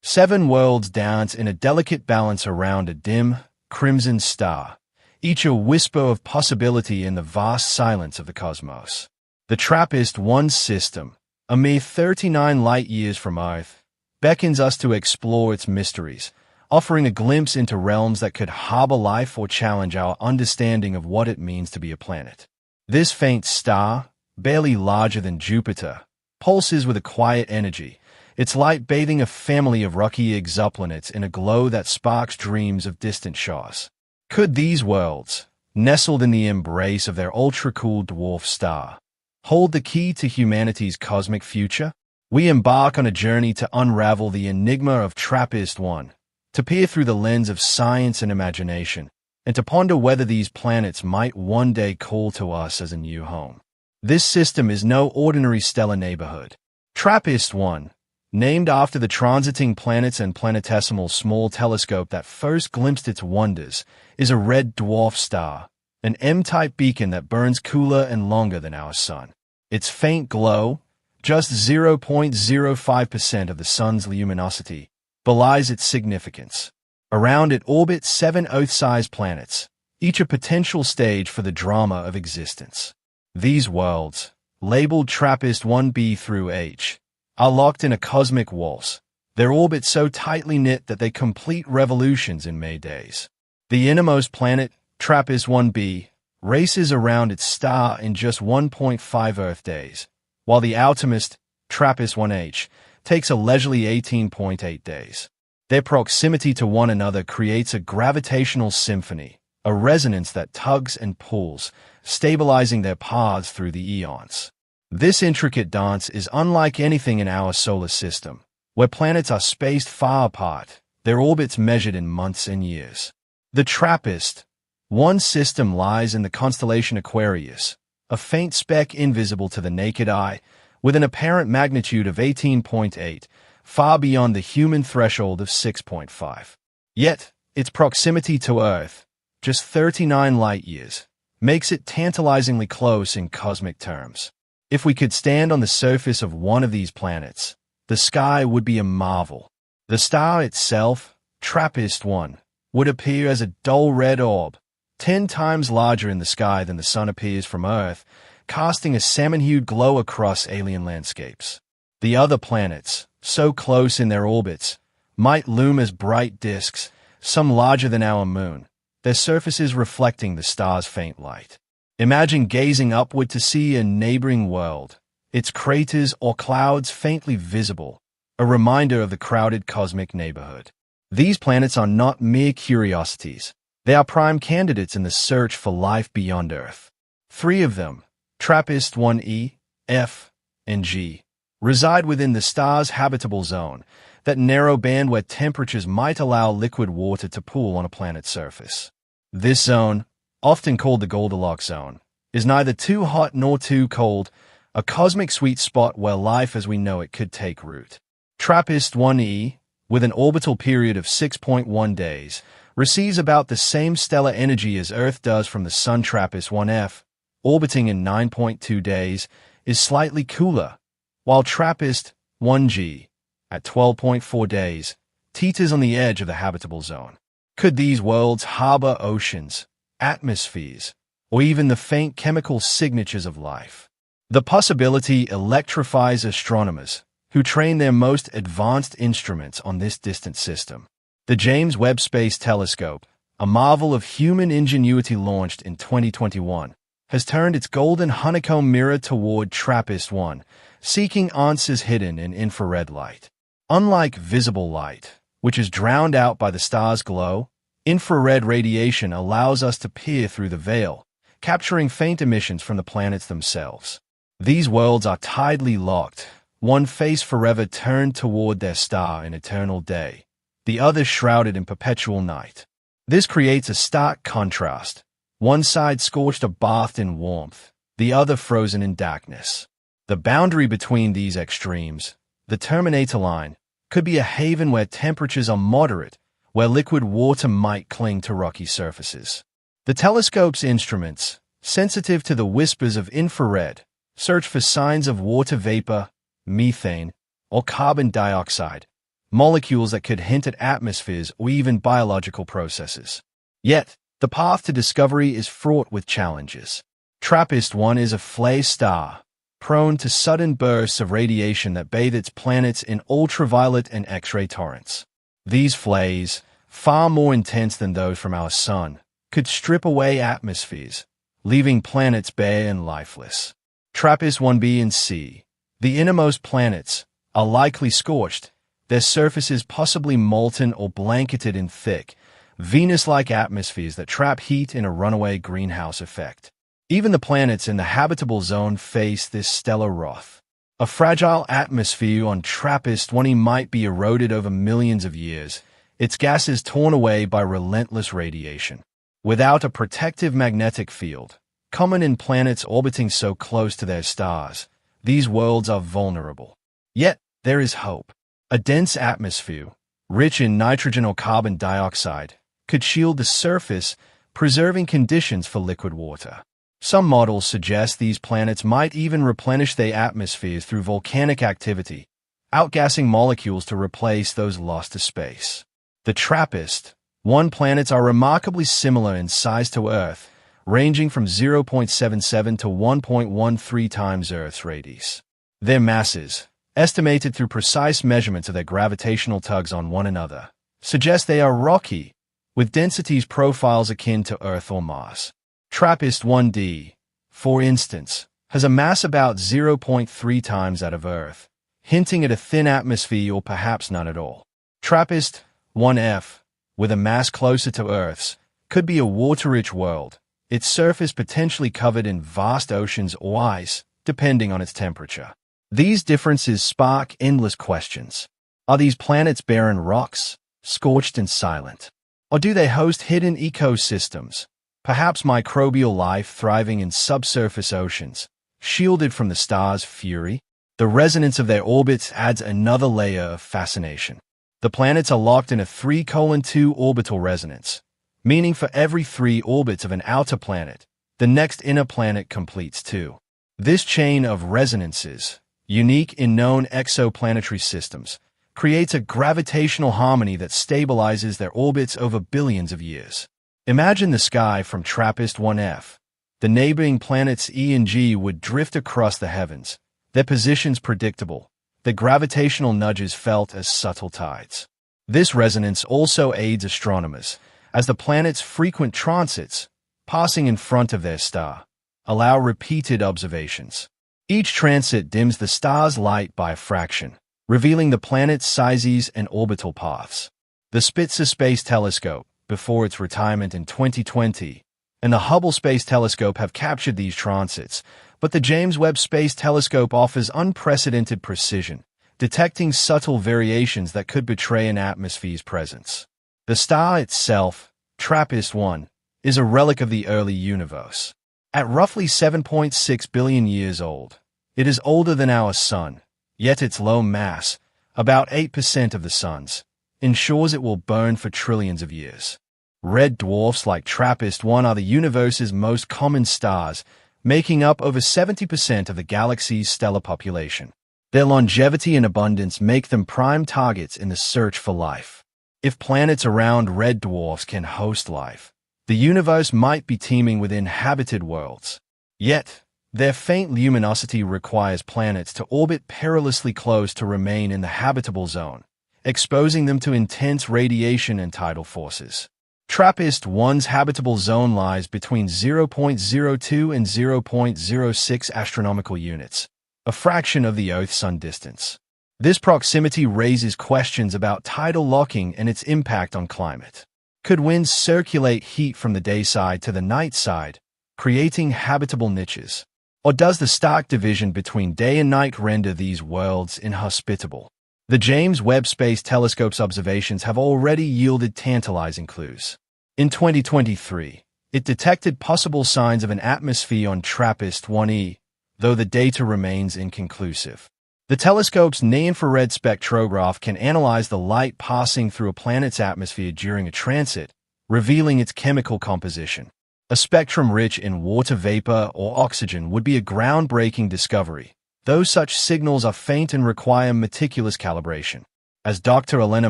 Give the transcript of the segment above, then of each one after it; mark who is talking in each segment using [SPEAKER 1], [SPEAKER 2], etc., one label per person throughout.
[SPEAKER 1] 7 worlds dance in a delicate balance around a dim, crimson star, each a whisper of possibility in the vast silence of the cosmos. The TRAPPIST-1 system, a mere 39 light-years from Earth, beckons us to explore its mysteries, offering a glimpse into realms that could harbor life or challenge our understanding of what it means to be a planet. This faint star, barely larger than Jupiter, pulses with a quiet energy, its light bathing a family of rocky exoplanets in a glow that sparks dreams of distant shores. Could these worlds, nestled in the embrace of their ultra-cool dwarf star, hold the key to humanity's cosmic future? We embark on a journey to unravel the enigma of TRAPPIST-1, to peer through the lens of science and imagination, and to ponder whether these planets might one day call to us as a new home. This system is no ordinary stellar neighborhood. TRAPPIST-1, named after the transiting planets and planetesimal small telescope that first glimpsed its wonders, is a red dwarf star, an M-type beacon that burns cooler and longer than our sun. Its faint glow, just 0.05% of the sun's luminosity, belies its significance. Around it orbit 7 Earth-sized planets, each a potential stage for the drama of existence. These worlds, labeled TRAPPIST-1b through H, are locked in a cosmic waltz, their orbits so tightly knit that they complete revolutions in May days. The innermost planet, TRAPPIST-1b, races around its star in just 1.5 Earth days, while the outermost, TRAPPIST-1h, takes a leisurely 18.8 days. Their proximity to one another creates a gravitational symphony, a resonance that tugs and pulls, stabilizing their paths through the eons. This intricate dance is unlike anything in our solar system, where planets are spaced far apart, their orbits measured in months and years. The TRAPPIST-1 system lies in the constellation Aquarius, a faint speck invisible to the naked eye, with an apparent magnitude of 18.8, far beyond the human threshold of 6.5. Yet, its proximity to Earth, just 39 light-years, makes it tantalizingly close in cosmic terms. If we could stand on the surface of one of these planets, the sky would be a marvel. The star itself, TRAPPIST-1, would appear as a dull red orb, 10 times larger in the sky than the sun appears from Earth, casting a salmon-hued glow across alien landscapes. The other planets, so close in their orbits, might loom as bright disks, some larger than our moon, their surfaces reflecting the star's faint light. Imagine gazing upward to see a neighboring world, its craters or clouds faintly visible, a reminder of the crowded cosmic neighborhood. These planets are not mere curiosities. They are prime candidates in the search for life beyond Earth. 3 of them, TRAPPIST-1e, F, and G, reside within the star's habitable zone, that narrow band where temperatures might allow liquid water to pool on a planet's surface. This zone, often called the Goldilocks zone, is neither too hot nor too cold, a cosmic sweet spot where life as we know it could take root. TRAPPIST-1e, with an orbital period of 6.1 days, receives about the same stellar energy as Earth does from the Sun. TRAPPIST-1f, orbiting in 9.2 days, is slightly cooler, while TRAPPIST-1g, at 12.4 days, teeters on the edge of the habitable zone. Could these worlds harbor oceans, atmospheres, or even the faint chemical signatures of life? The possibility electrifies astronomers, who train their most advanced instruments on this distant system. The James Webb Space Telescope, a marvel of human ingenuity launched in 2021, has turned its golden honeycomb mirror toward TRAPPIST-1, seeking answers hidden in infrared light. Unlike visible light, which is drowned out by the star's glow, infrared radiation allows us to peer through the veil, capturing faint emissions from the planets themselves. These worlds are tidally locked, one face forever turned toward their star in eternal day, the other shrouded in perpetual night. This creates a stark contrast, one side scorched or bathed in warmth, the other frozen in darkness. The boundary between these extremes, the terminator line, could be a haven where temperatures are moderate, where liquid water might cling to rocky surfaces. The telescope's instruments, sensitive to the whispers of infrared, search for signs of water vapor, methane, or carbon dioxide, molecules that could hint at atmospheres or even biological processes. Yet, the path to discovery is fraught with challenges. TRAPPIST-1 is a flare star, prone to sudden bursts of radiation that bathe its planets in ultraviolet and X-ray torrents. These flares, far more intense than those from our Sun, could strip away atmospheres, leaving planets bare and lifeless. TRAPPIST-1b and C, the innermost planets, are likely scorched, their surfaces possibly molten or blanketed in thick, Venus-like atmospheres that trap heat in a runaway greenhouse effect. Even the planets in the habitable zone face this stellar wrath. A fragile atmosphere on TRAPPIST-1 might be eroded over millions of years, its gases torn away by relentless radiation. Without a protective magnetic field, common in planets orbiting so close to their stars, these worlds are vulnerable. Yet, there is hope. A dense atmosphere, rich in nitrogen or carbon dioxide, could shield the surface, preserving conditions for liquid water. Some models suggest these planets might even replenish their atmospheres through volcanic activity, outgassing molecules to replace those lost to space. The TRAPPIST-1 planets are remarkably similar in size to Earth, ranging from 0.77 to 1.13 times Earth's radius. Their masses, estimated through precise measurements of their gravitational tugs on one another, suggest they are rocky, with densities profiles akin to Earth or Mars. TRAPPIST-1d, for instance, has a mass about 0.3 times that of Earth, hinting at a thin atmosphere or perhaps none at all. TRAPPIST-1f, with a mass closer to Earth's, could be a water-rich world, its surface potentially covered in vast oceans or ice, depending on its temperature. These differences spark endless questions. Are these planets barren rocks, scorched and silent? Or do they host hidden ecosystems, perhaps microbial life thriving in subsurface oceans, shielded from the star's fury? The resonance of their orbits adds another layer of fascination. The planets are locked in a 3:2 orbital resonance, meaning for every 3 orbits of an outer planet, the next inner planet completes 2. This chain of resonances, unique in known exoplanetary systems, creates a gravitational harmony that stabilizes their orbits over billions of years. Imagine the sky from TRAPPIST-1f. The neighboring planets E and G would drift across the heavens, their positions predictable, the gravitational nudges felt as subtle tides. This resonance also aids astronomers, as the planets' frequent transits, passing in front of their star, allow repeated observations. Each transit dims the star's light by a fraction, revealing the planet's sizes and orbital paths. The Spitzer Space Telescope, before its retirement in 2020, and the Hubble Space Telescope have captured these transits, but the James Webb Space Telescope offers unprecedented precision, detecting subtle variations that could betray an atmosphere's presence. The star itself, TRAPPIST-1, is a relic of the early universe. At roughly 7.6 billion years old, it is older than our Sun, yet its low mass, about 8% of the Sun's, ensures it will burn for trillions of years. Red dwarfs like TRAPPIST-1 are the universe's most common stars, making up over 70% of the galaxy's stellar population. Their longevity and abundance make them prime targets in the search for life. If planets around red dwarfs can host life, the universe might be teeming with inhabited worlds. Yet, their faint luminosity requires planets to orbit perilously close to remain in the habitable zone, exposing them to intense radiation and tidal forces. TRAPPIST-1's habitable zone lies between 0.02 and 0.06 astronomical units, a fraction of the Earth-Sun distance. This proximity raises questions about tidal locking and its impact on climate. Could winds circulate heat from the day side to the night side, creating habitable niches? Or does the stark division between day and night render these worlds inhospitable? The James Webb Space Telescope's observations have already yielded tantalizing clues. In 2023, it detected possible signs of an atmosphere on TRAPPIST-1e, though the data remains inconclusive. The telescope's near-infrared spectrograph can analyze the light passing through a planet's atmosphere during a transit, revealing its chemical composition. A spectrum rich in water vapor or oxygen would be a groundbreaking discovery, though such signals are faint and require meticulous calibration. As Dr. Elena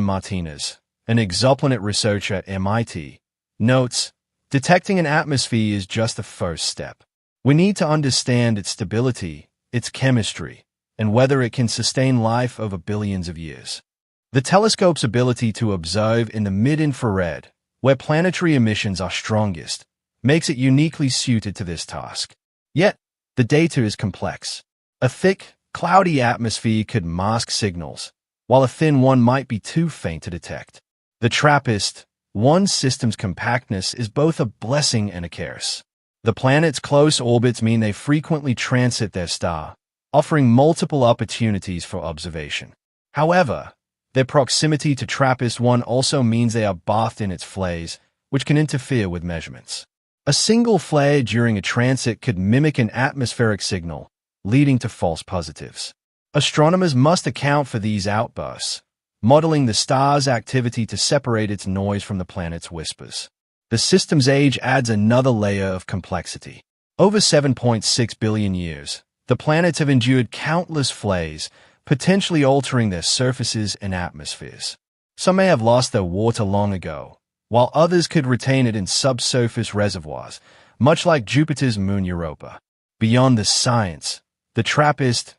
[SPEAKER 1] Martinez, an exoplanet researcher at MIT, notes, detecting an atmosphere is just the first step. We need to understand its stability, its chemistry, and whether it can sustain life over billions of years. The telescope's ability to observe in the mid-infrared, where planetary emissions are strongest, makes it uniquely suited to this task. Yet, the data is complex. A thick, cloudy atmosphere could mask signals, while a thin one might be too faint to detect. The TRAPPIST-1 system's compactness is both a blessing and a curse. The planet's close orbits mean they frequently transit their star, offering multiple opportunities for observation. However, their proximity to TRAPPIST-1 also means they are bathed in its flares, which can interfere with measurements. A single flare during a transit could mimic an atmospheric signal, leading to false positives. Astronomers must account for these outbursts, modeling the star's activity to separate its noise from the planet's whispers. The system's age adds another layer of complexity. Over 7.6 billion years, the planets have endured countless flares, potentially altering their surfaces and atmospheres. Some may have lost their water long ago, while others could retain it in subsurface reservoirs, much like Jupiter's moon Europa. Beyond the science, the TRAPPIST-1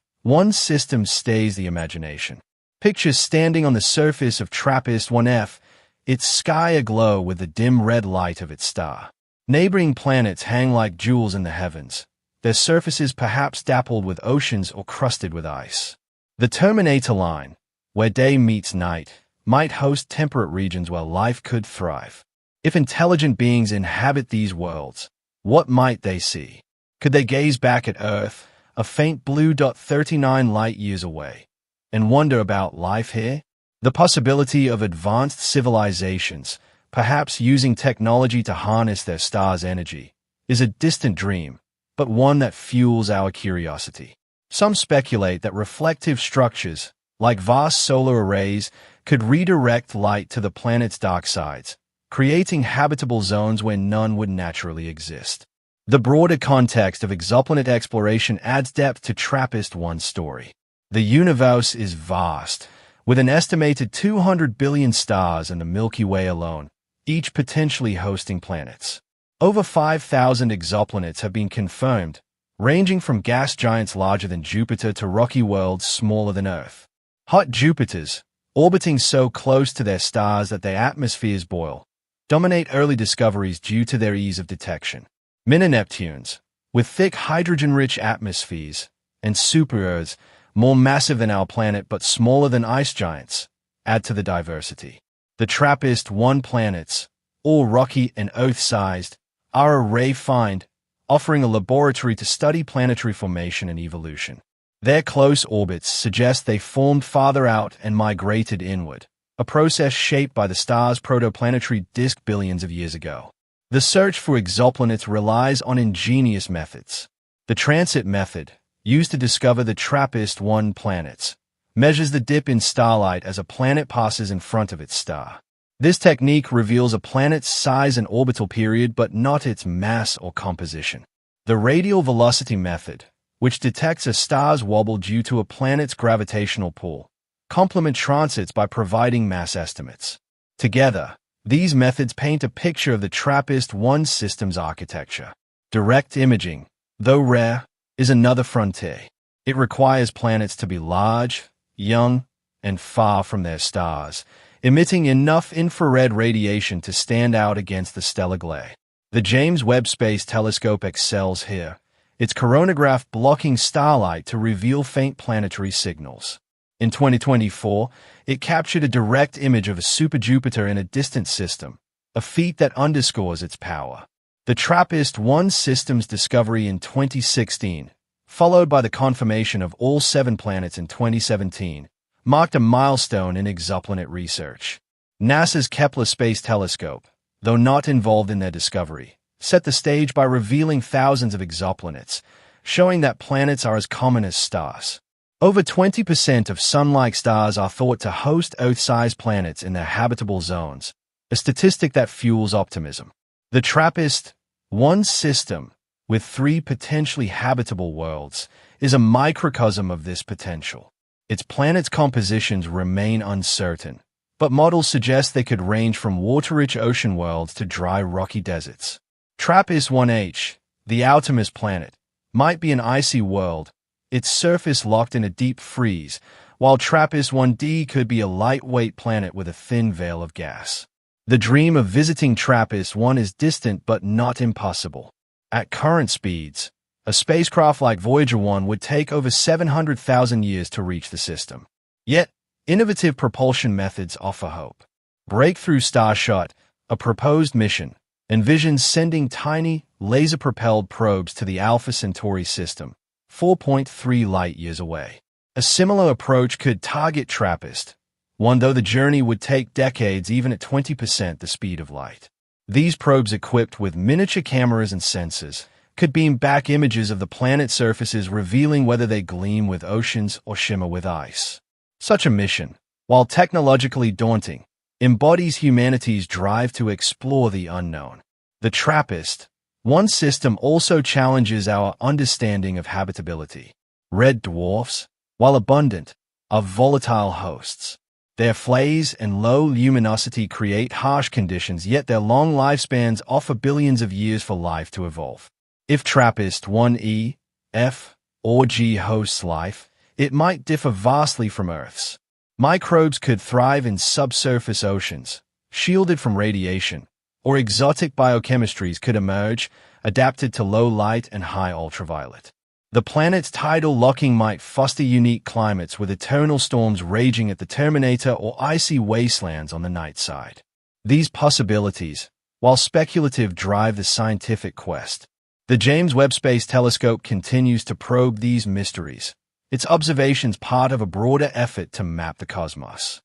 [SPEAKER 1] system stays the imagination. Picture standing on the surface of TRAPPIST-1F, its sky aglow with the dim red light of its star. Neighboring planets hang like jewels in the heavens, their surfaces perhaps dappled with oceans or crusted with ice. The Terminator line, where day meets night, might host temperate regions where life could thrive. If intelligent beings inhabit these worlds, what might they see? Could they gaze back at Earth, a faint blue dot 39 light-years away, and wonder about life here? The possibility of advanced civilizations, perhaps using technology to harness their star's energy, is a distant dream, but one that fuels our curiosity. Some speculate that reflective structures, like vast solar arrays, could redirect light to the planet's dark sides, creating habitable zones where none would naturally exist. The broader context of exoplanet exploration adds depth to TRAPPIST-1's story. The universe is vast, with an estimated 200 billion stars in the Milky Way alone, each potentially hosting planets. Over 5,000 exoplanets have been confirmed, ranging from gas giants larger than Jupiter to rocky worlds smaller than Earth. Hot Jupiters, orbiting so close to their stars that their atmospheres boil, dominate early discoveries due to their ease of detection. Mini-Neptunes, with thick hydrogen-rich atmospheres, and super-Earths, more massive than our planet but smaller than ice giants, add to the diversity. The TRAPPIST-1 planets, all rocky and Earth-sized, are a rare find, offering a laboratory to study planetary formation and evolution. Their close orbits suggest they formed farther out and migrated inward, a process shaped by the star's protoplanetary disk billions of years ago. The search for exoplanets relies on ingenious methods. The transit method, used to discover the TRAPPIST-1 planets, measures the dip in starlight as a planet passes in front of its star. This technique reveals a planet's size and orbital period but not its mass or composition. The radial velocity method, which detects a star's wobble due to a planet's gravitational pull, complement transits by providing mass estimates. Together, these methods paint a picture of the TRAPPIST-1 system's architecture. Direct imaging, though rare, is another frontier. It requires planets to be large, young, and far from their stars, emitting enough infrared radiation to stand out against the stellar glare. The James Webb Space Telescope excels here, its coronagraph blocking starlight to reveal faint planetary signals. In 2024, it captured a direct image of a super-Jupiter in a distant system, a feat that underscores its power. The TRAPPIST-1 system's discovery in 2016, followed by the confirmation of all 7 planets in 2017, marked a milestone in exoplanet research. NASA's Kepler Space Telescope, though not involved in their discovery, set the stage by revealing thousands of exoplanets, showing that planets are as common as stars. Over 20% of Sun-like stars are thought to host Earth-sized planets in their habitable zones, a statistic that fuels optimism. The TRAPPIST-1 system, with 3 potentially habitable worlds, is a microcosm of this potential. Its planet's compositions remain uncertain, but models suggest they could range from water-rich ocean worlds to dry, rocky deserts. TRAPPIST-1H, the outermost planet, might be an icy world, its surface locked in a deep freeze, while TRAPPIST-1D could be a lightweight planet with a thin veil of gas. The dream of visiting TRAPPIST-1 is distant but not impossible. At current speeds, a spacecraft like Voyager 1 would take over 700,000 years to reach the system. Yet, innovative propulsion methods offer hope. Breakthrough Starshot, a proposed mission, envisions sending tiny, laser-propelled probes to the Alpha Centauri system, 4.3 light-years away. A similar approach could target TRAPPIST-1, though the journey would take decades even at 20% the speed of light. These probes, equipped with miniature cameras and sensors, could beam back images of the planet's surfaces, revealing whether they gleam with oceans or shimmer with ice. Such a mission, while technologically daunting, embodies humanity's drive to explore the unknown. The TRAPPIST-1 system also challenges our understanding of habitability. Red dwarfs, while abundant, are volatile hosts. Their phase and low luminosity create harsh conditions, yet their long lifespans offer billions of years for life to evolve. If TRAPPIST-1E, F, or G hosts life, it might differ vastly from Earth's. Microbes could thrive in subsurface oceans, shielded from radiation, or exotic biochemistries could emerge, adapted to low light and high ultraviolet. The planet's tidal locking might foster unique climates with eternal storms raging at the terminator or icy wastelands on the night side. These possibilities, while speculative, drive the scientific quest. The James Webb Space Telescope continues to probe these mysteries, its observations part of a broader effort to map the cosmos.